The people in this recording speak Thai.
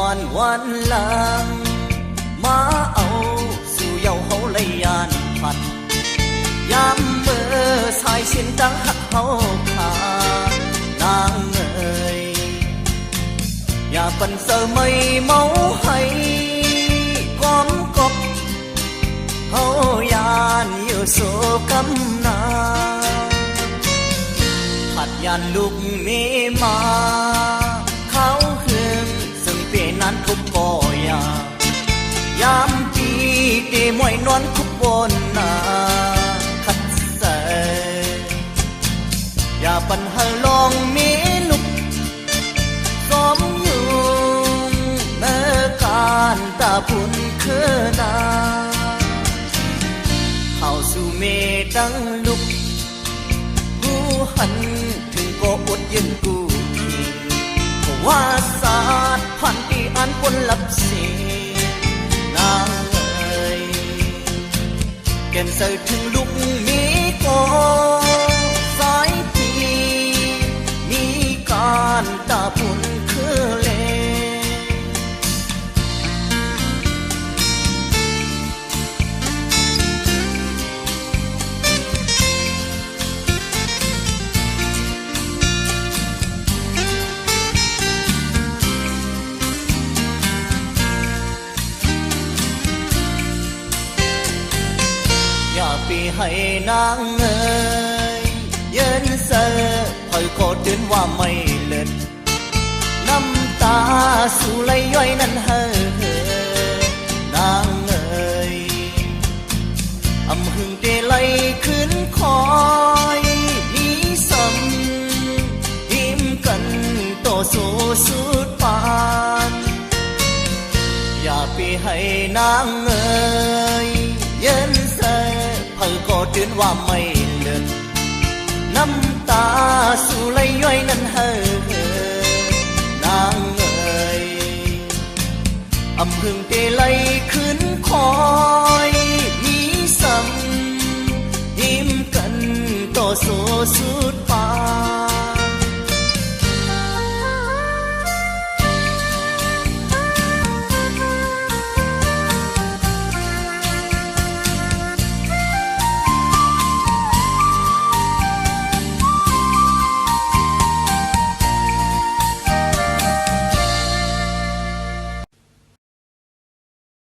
อนวันหลังมาเอาสู่เยาเฮาเลยยานพัดยามเมื่อสายสินดังหักเฮาขาดนางเอ๋ยอย่าปันเสอไม่เมาให้ก้อมกบเฮายานอยู่โศกำนาขัดยานลูกเมมาเขาเฮืองซึ่งเป็นนั้นทุกบ่อยามปีเตมวยนอนคุกบนนาขัดใส่อย่าปันหาลองเมลุกซ้อมอยู่เมื่อการตาพุนคือนาเข้าสู่เมดังลุกกูหันถึงก็อดยืนกูทีว่าศาสตร์พันปีอันปนลับเสีนางเอ๋ยแก่นเสยถึงลุกมีก็สายทีมีการตาพุนคือเลปีให้นางเอ๋ยเย็นเสอคอยโคตรนว่าไม่เลิศน้ำตาสู่ไหลย้อยนั้นเฮอนางเอ๋ยอำหึงเตไหลขึ้นคอยมีซ้ำหิมกันต่อสู้สุดปานอย่าปีให้นางเอ๋ยเย็นเสอเพิ่งก็ตื่นว่าไม่เลิศน้ำตาสู่ไหลย้อยนั้นเฮอนางเอ๋ยอำพึงเต